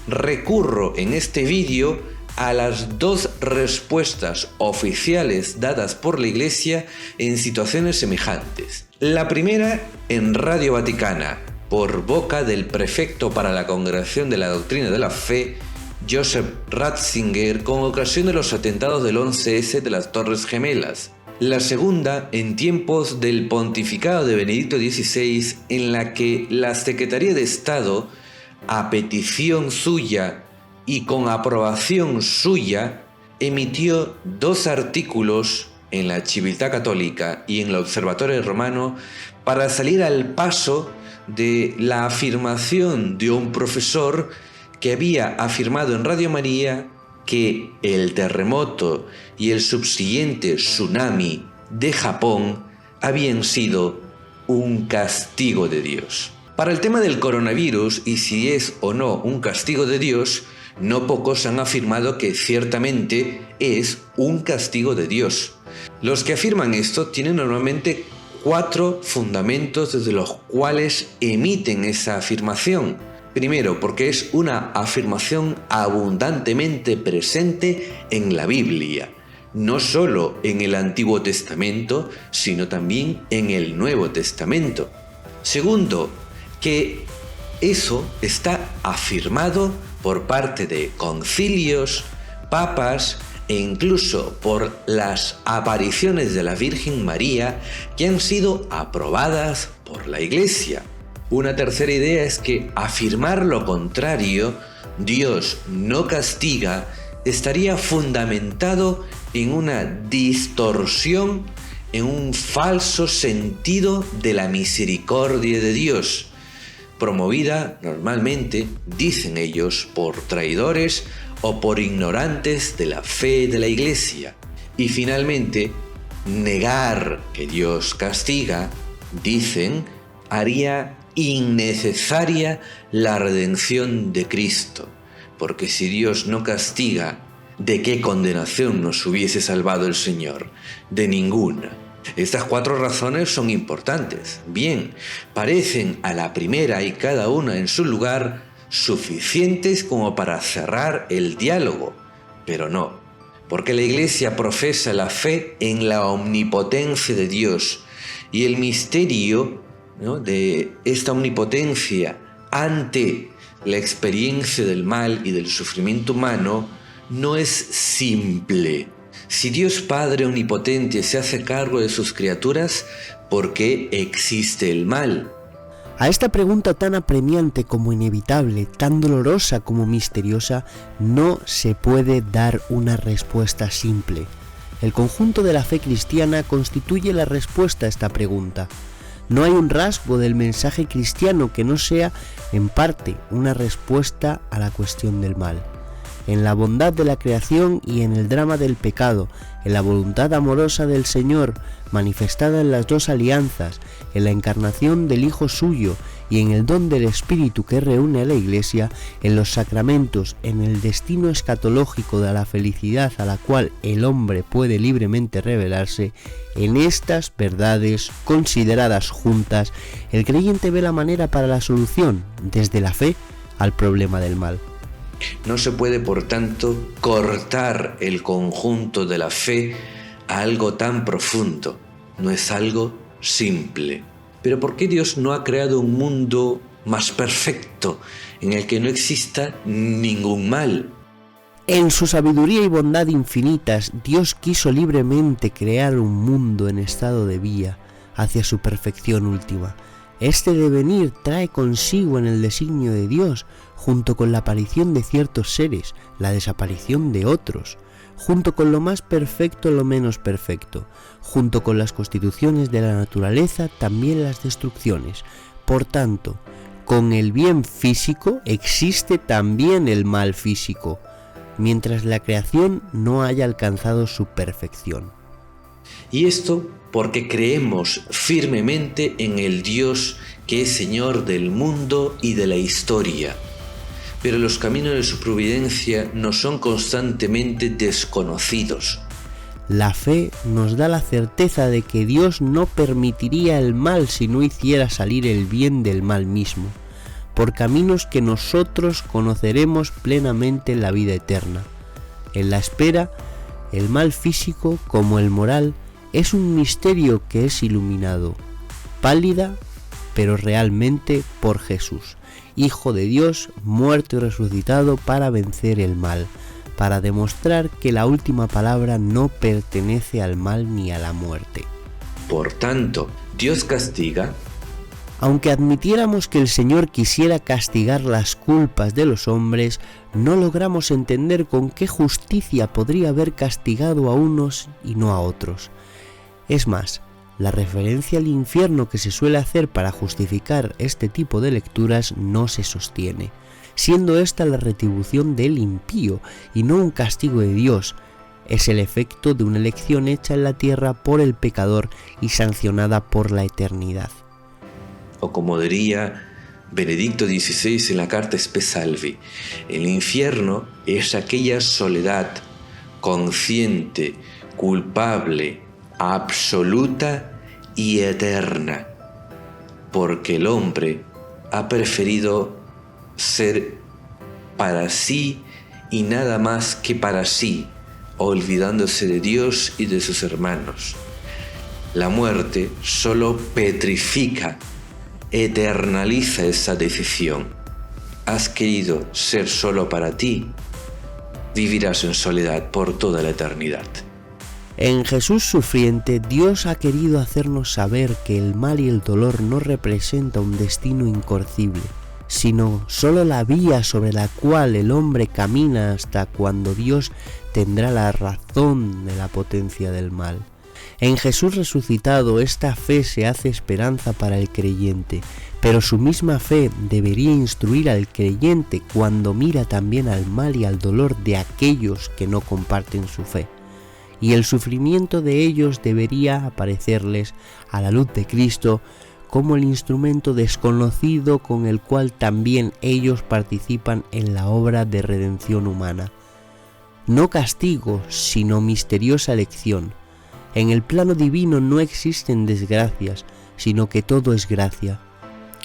recurro en este vídeo a las dos respuestas oficiales dadas por la Iglesia en situaciones semejantes. La primera en Radio Vaticana, por boca del prefecto para la Congregación de la Doctrina de la Fe, Joseph Ratzinger, con ocasión de los atentados del 11S de las Torres Gemelas. La segunda, en tiempos del pontificado de Benedicto XVI, en la que la Secretaría de Estado, a petición suya y con aprobación suya, emitió 2 artículos en la Civiltà Católica y en el Observatorio Romano para salir al paso de la afirmación de un profesor que había afirmado en Radio María que el terremoto y el subsiguiente tsunami de Japón habían sido un castigo de Dios. Para el tema del coronavirus y si es o no un castigo de Dios, no pocos han afirmado que ciertamente es un castigo de Dios. Los que afirman esto tienen normalmente 4 fundamentos desde los cuales emiten esa afirmación. Primero, porque es una afirmación abundantemente presente en la Biblia, no solo en el Antiguo Testamento, sino también en el Nuevo Testamento. Segundo, que eso está afirmado por parte de concilios, papas e incluso por las apariciones de la Virgen María que han sido aprobadas por la Iglesia. Una tercera idea es que afirmar lo contrario, Dios no castiga, estaría fundamentado en una distorsión, en un falso sentido de la misericordia de Dios, promovida normalmente, dicen ellos, por traidores o por ignorantes de la fe de la Iglesia. Y finalmente, negar que Dios castiga, dicen, haría innecesaria la redención de Cristo, porque si Dios no castiga, ¿de qué condenación nos hubiese salvado el Señor? De ninguna. Estas 4 razones son importantes. Bien, parecen a la primera y cada una en su lugar suficientes como para cerrar el diálogo, pero no, porque la Iglesia profesa la fe en la omnipotencia de Dios y el misterio, ¿no?, de esta omnipotencia ante la experiencia del mal y del sufrimiento humano no es simple. Si Dios Padre Omnipotente se hace cargo de sus criaturas, ¿por qué existe el mal? A esta pregunta tan apremiante como inevitable, tan dolorosa como misteriosa, no se puede dar una respuesta simple. El conjunto de la fe cristiana constituye la respuesta a esta pregunta. No hay un rasgo del mensaje cristiano que no sea, en parte, una respuesta a la cuestión del mal. En la bondad de la creación y en el drama del pecado, en la voluntad amorosa del Señor, manifestada en las 2 alianzas, en la encarnación del Hijo suyo y en el don del Espíritu que reúne a la Iglesia, en los sacramentos, en el destino escatológico de la felicidad a la cual el hombre puede libremente revelarse, en estas verdades consideradas juntas, el creyente ve la manera para la solución, desde la fe, al problema del mal. No se puede, por tanto, cortar el conjunto de la fe a algo tan profundo. No es algo simple. Pero ¿por qué Dios no ha creado un mundo más perfecto, en el que no exista ningún mal? En su sabiduría y bondad infinitas, Dios quiso libremente crear un mundo en estado de vía hacia su perfección última. Este devenir trae consigo en el designio de Dios, junto con la aparición de ciertos seres, la desaparición de otros, junto con lo más perfecto lo menos perfecto, junto con las constituciones de la naturaleza también las destrucciones. Por tanto, con el bien físico existe también el mal físico, mientras la creación no haya alcanzado su perfección. Y esto porque creemos firmemente en el Dios que es Señor del mundo y de la historia. Pero los caminos de su providencia nos son constantemente desconocidos. La fe nos da la certeza de que Dios no permitiría el mal si no hiciera salir el bien del mal mismo. por caminos que nosotros conoceremos plenamente en la vida eterna. En la espera, el mal físico como el moral es un misterio que es iluminado, pálida, pero realmente por Jesús, Hijo de Dios, muerto y resucitado para vencer el mal, para demostrar que la última palabra no pertenece al mal ni a la muerte. Por tanto, Dios castiga. Aunque admitiéramos que el Señor quisiera castigar las culpas de los hombres, no logramos entender con qué justicia podría haber castigado a unos y no a otros. Es más, la referencia al infierno que se suele hacer para justificar este tipo de lecturas no se sostiene, siendo esta la retribución del impío y no un castigo de Dios. Es el efecto de una elección hecha en la tierra por el pecador y sancionada por la eternidad. O como diría Benedicto XVI en la carta Spe Salvi, el infierno es aquella soledad consciente, culpable, absoluta y eterna, porque el hombre ha preferido ser para sí y nada más que para sí, olvidándose de Dios y de sus hermanos. La muerte solo petrifica, eternaliza esa decisión. Has querido ser solo para ti, vivirás en soledad por toda la eternidad. En Jesús sufriente, Dios ha querido hacernos saber que el mal y el dolor no representa un destino incorcible, sino solo la vía sobre la cual el hombre camina hasta cuando Dios tendrá la razón de la potencia del mal. En Jesús resucitado, esta fe se hace esperanza para el creyente, pero su misma fe debería instruir al creyente cuando mira también al mal y al dolor de aquellos que no comparten su fe. Y el sufrimiento de ellos debería aparecerles a la luz de Cristo como el instrumento desconocido con el cual también ellos participan en la obra de redención humana. No castigo, sino misteriosa elección. En el plano divino no existen desgracias, sino que todo es gracia.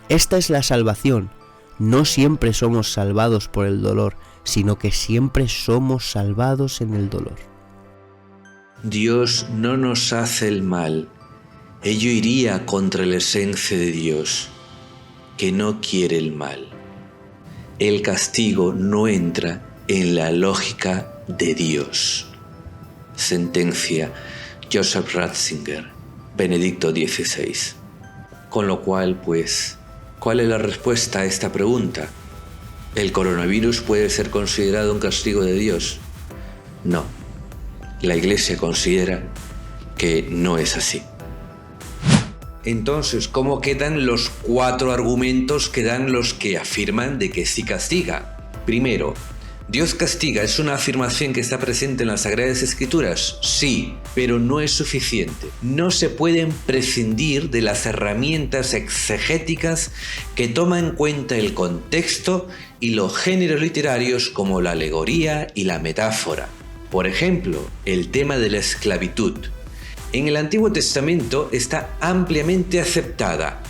Esta es la salvación. No siempre somos salvados por el dolor, sino que siempre somos salvados en el dolor. Dios no nos hace el mal. Ello iría contra la esencia de Dios, que no quiere el mal. El castigo no entra en la lógica de Dios. Sentencia Joseph Ratzinger, Benedicto XVI. Con lo cual, pues, ¿cuál es la respuesta a esta pregunta? ¿El coronavirus puede ser considerado un castigo de Dios? No. La Iglesia considera que no es así. Entonces, ¿cómo quedan los 4 argumentos que dan los que afirman de que sí castiga? Primero, ¿Dios castiga es una afirmación que está presente en las Sagradas Escrituras? Sí, pero no es suficiente. No se pueden prescindir de las herramientas exegéticas que toman en cuenta el contexto y los géneros literarios como la alegoría y la metáfora. Por ejemplo, el tema de la esclavitud. En el Antiguo Testamento está ampliamente aceptada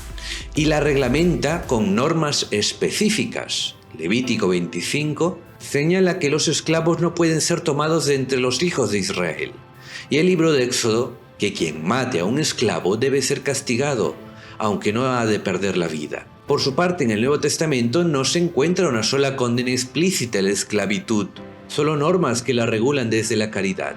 y la reglamenta con normas específicas. Levítico 25 señala que los esclavos no pueden ser tomados de entre los hijos de Israel. Y el libro de Éxodo, que quien mate a un esclavo debe ser castigado, aunque no ha de perder la vida. Por su parte, en el Nuevo Testamento no se encuentra una sola condena explícita a la esclavitud, solo normas que la regulan desde la caridad.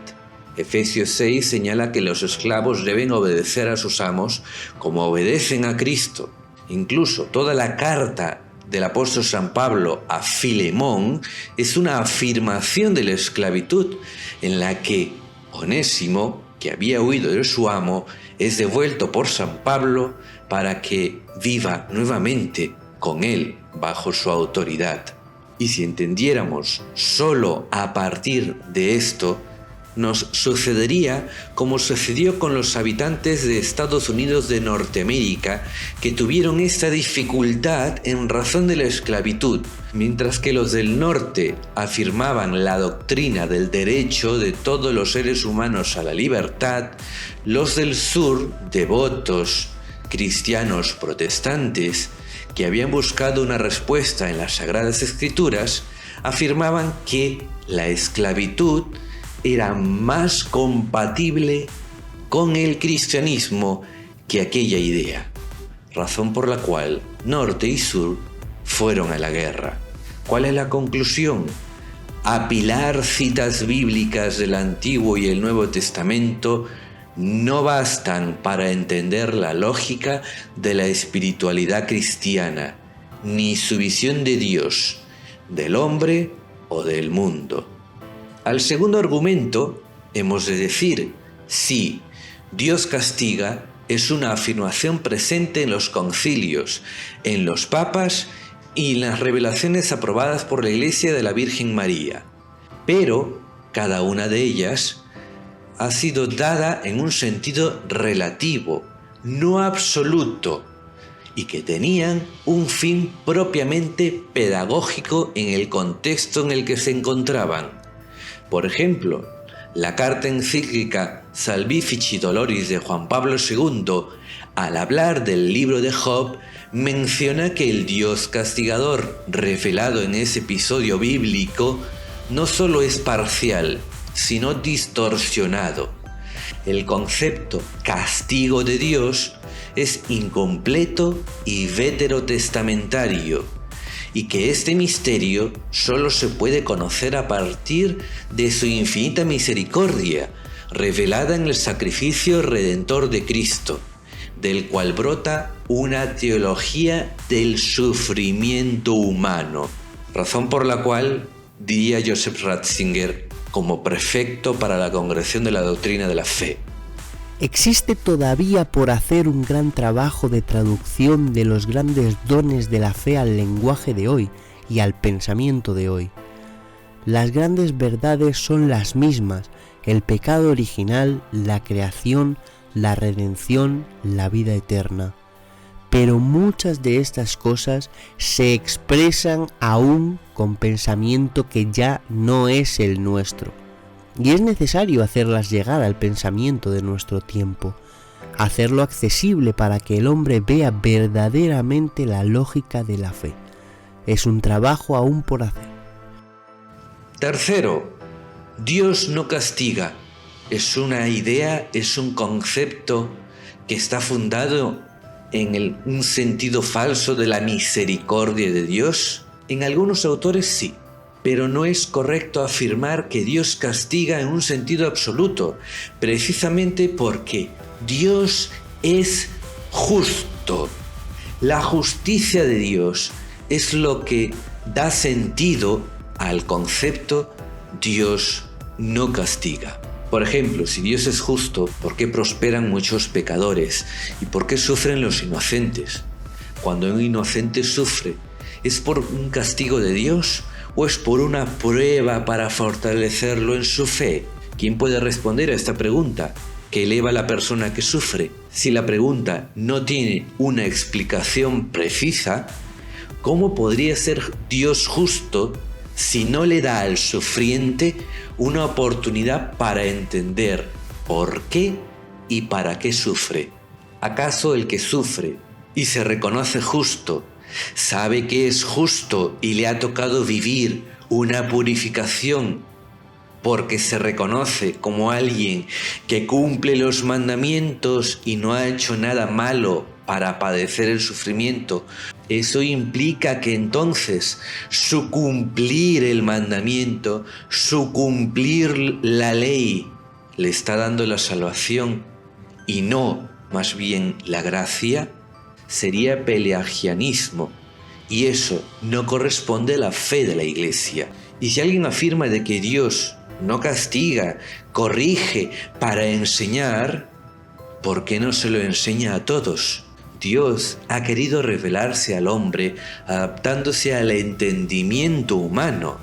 Efesios 6 señala que los esclavos deben obedecer a sus amos como obedecen a Cristo. Incluso toda la carta del apóstol San Pablo a Filemón es una afirmación de la esclavitud en la que Onésimo, que había huido de su amo, es devuelto por San Pablo para que viva nuevamente con él bajo su autoridad. Y si entendiéramos solo a partir de esto, nos sucedería como sucedió con los habitantes de Estados Unidos de Norteamérica, que tuvieron esta dificultad en razón de la esclavitud, mientras que los del norte afirmaban la doctrina del derecho de todos los seres humanos a la libertad. Los del sur, devotos cristianos protestantes, que habían buscado una respuesta en las Sagradas Escrituras, afirmaban que la esclavitud era más compatible con el cristianismo que aquella idea, razón por la cual norte y sur fueron a la guerra. ¿Cuál es la conclusión? Apilar citas bíblicas del Antiguo y el Nuevo Testamento no bastan para entender la lógica de la espiritualidad cristiana, ni su visión de Dios, del hombre o del mundo. Al segundo argumento, hemos de decir, sí, Dios castiga es una afirmación presente en los concilios, en los papas y en las revelaciones aprobadas por la Iglesia de la Virgen María. Pero cada una de ellas ha sido dada en un sentido relativo, no absoluto, y que tenían un fin propiamente pedagógico en el contexto en el que se encontraban. Por ejemplo, la carta encíclica Salvifici Doloris de Juan Pablo II, al hablar del libro de Job, menciona que el Dios castigador revelado en ese episodio bíblico no solo es parcial, sino distorsionado. El concepto castigo de Dios es incompleto y veterotestamentario, y que este misterio solo se puede conocer a partir de su infinita misericordia, revelada en el sacrificio redentor de Cristo, del cual brota una teología del sufrimiento humano, razón por la cual, diría Joseph Ratzinger, como prefecto para la Congregación de la Doctrina de la Fe: existe todavía por hacer un gran trabajo de traducción de los grandes dones de la fe al lenguaje de hoy y al pensamiento de hoy. Las grandes verdades son las mismas: el pecado original, la creación, la redención, la vida eterna. Pero muchas de estas cosas se expresan aún con pensamiento que ya no es el nuestro. Y es necesario hacerlas llegar al pensamiento de nuestro tiempo, hacerlo accesible para que el hombre vea verdaderamente la lógica de la fe. Es un trabajo aún por hacer. Tercero, Dios no castiga. Es una idea, es un concepto que está fundado en un sentido falso de la misericordia de Dios. En algunos autores sí. Pero no es correcto afirmar que Dios castiga en un sentido absoluto, precisamente porque Dios es justo. La justicia de Dios es lo que da sentido al concepto Dios no castiga. Por ejemplo, si Dios es justo, ¿por qué prosperan muchos pecadores? ¿Y por qué sufren los inocentes? Cuando un inocente sufre, ¿es por un castigo de Dios o es por una prueba para fortalecerlo en su fe? ¿Quién puede responder a esta pregunta que eleva a la persona que sufre? Si la pregunta no tiene una explicación precisa, ¿cómo podría ser Dios justo si no le da al sufriente una oportunidad para entender por qué y para qué sufre? ¿Acaso el que sufre y se reconoce justo sabe que es justo y le ha tocado vivir una purificación porque se reconoce como alguien que cumple los mandamientos y no ha hecho nada malo para padecer el sufrimiento? Eso implica que entonces su cumplir el mandamiento, su cumplir la ley, le está dando la salvación y no más bien la gracia. Sería pelagianismo, y eso no corresponde a la fe de la Iglesia. Y si alguien afirma de que Dios no castiga, corrige para enseñar, ¿por qué no se lo enseña a todos? Dios ha querido revelarse al hombre adaptándose al entendimiento humano,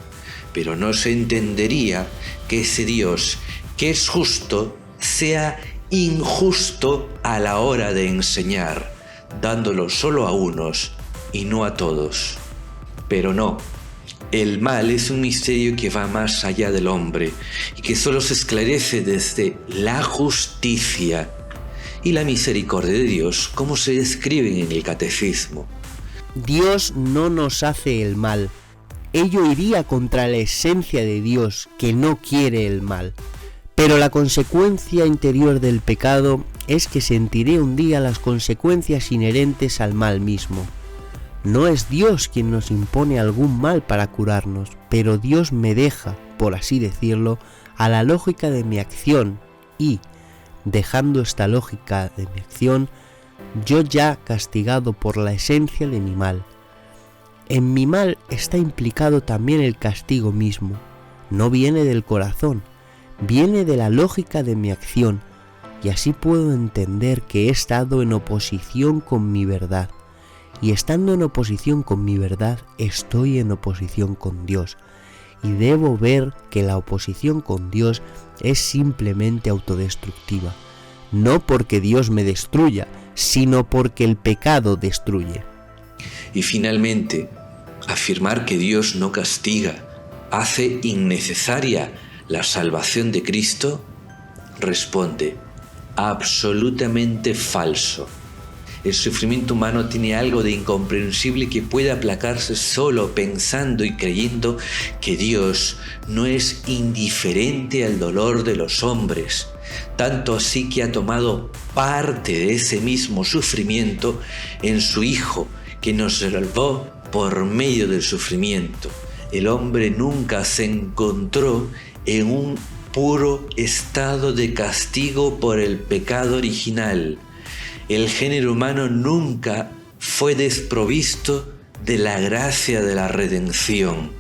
pero no se entendería que ese Dios, que es justo, sea injusto a la hora de enseñar, dándolo solo a unos y no a todos. Pero no, el mal es un misterio que va más allá del hombre y que solo se esclarece desde la justicia y la misericordia de Dios, como se describen en el Catecismo. Dios no nos hace el mal. Ello iría contra la esencia de Dios, que no quiere el mal. Pero la consecuencia interior del pecado es que sentiré un día las consecuencias inherentes al mal mismo. No es Dios quien nos impone algún mal para curarnos, pero Dios me deja, por así decirlo, a la lógica de mi acción y, dejando esta lógica de mi acción, yo ya castigado por la esencia de mi mal. En mi mal está implicado también el castigo mismo. No viene del corazón, viene de la lógica de mi acción, y así puedo entender que he estado en oposición con mi verdad. Y estando en oposición con mi verdad, estoy en oposición con Dios. Y debo ver que la oposición con Dios es simplemente autodestructiva. No porque Dios me destruya, sino porque el pecado destruye. Y finalmente, afirmar que Dios no castiga hace innecesaria la salvación de Cristo, responde, absolutamente falso. El sufrimiento humano tiene algo de incomprensible que puede aplacarse solo pensando y creyendo que Dios no es indiferente al dolor de los hombres, tanto así que ha tomado parte de ese mismo sufrimiento en su Hijo, que nos salvó por medio del sufrimiento. El hombre nunca se encontró en un puro estado de castigo por el pecado original. El género humano nunca fue desprovisto de la gracia de la redención.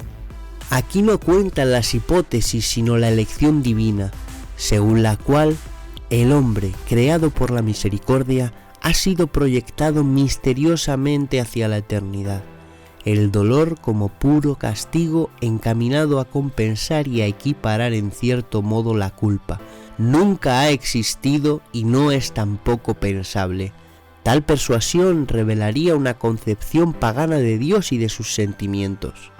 Aquí no cuentan las hipótesis sino la elección divina, según la cual el hombre, creado por la misericordia, ha sido proyectado misteriosamente hacia la eternidad. El dolor como puro castigo encaminado a compensar y a equiparar en cierto modo la culpa. Nunca ha existido y no es tampoco pensable. Tal persuasión revelaría una concepción pagana de Dios y de sus sentimientos.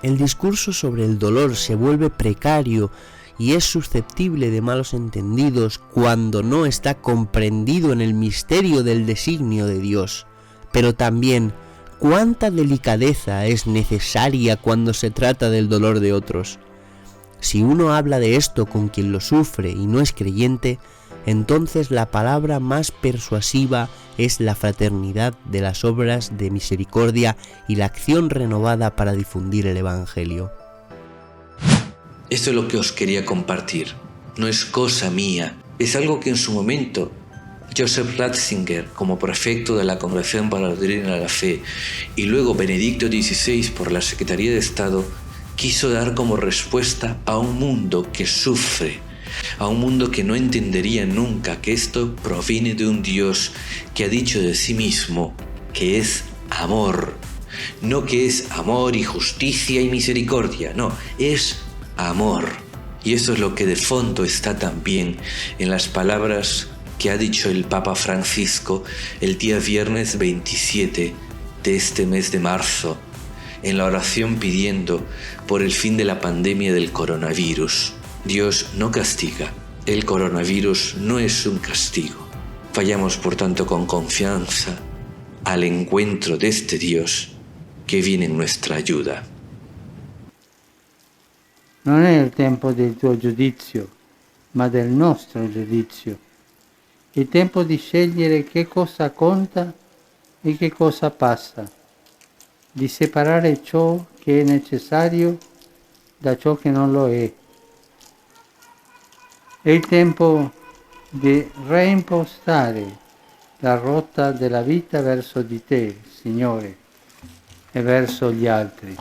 El discurso sobre el dolor se vuelve precario y es susceptible de malos entendidos cuando no está comprendido en el misterio del designio de Dios. Pero también, ¿cuánta delicadeza es necesaria cuando se trata del dolor de otros? Si uno habla de esto con quien lo sufre y no es creyente, entonces la palabra más persuasiva es la fraternidad de las obras de misericordia y la acción renovada para difundir el Evangelio. Esto es lo que os quería compartir. No es cosa mía. Es algo que en su momento Joseph Ratzinger, como prefecto de la Congregación para la Doctrina de la Fe, y luego Benedicto XVI por la Secretaría de Estado, quiso dar como respuesta a un mundo que sufre, a un mundo que no entendería nunca que esto proviene de un Dios que ha dicho de sí mismo que es amor. No que es amor y justicia y misericordia, no, es amor. Y eso es lo que de fondo está también en las palabras que ha dicho el Papa Francisco el día viernes 27 de este mes de marzo, en la oración pidiendo por el fin de la pandemia del coronavirus. Dios no castiga, el coronavirus no es un castigo. Vayamos por tanto con confianza al encuentro de este Dios que viene en nuestra ayuda. Non è il tempo del tuo giudizio, ma del nostro giudizio. Il tempo di scegliere che cosa conta e che cosa passa, di separare ciò che è necessario da ciò che non lo è. È il tempo di reimpostare la rotta della vita verso di te, Signore, e verso gli altri.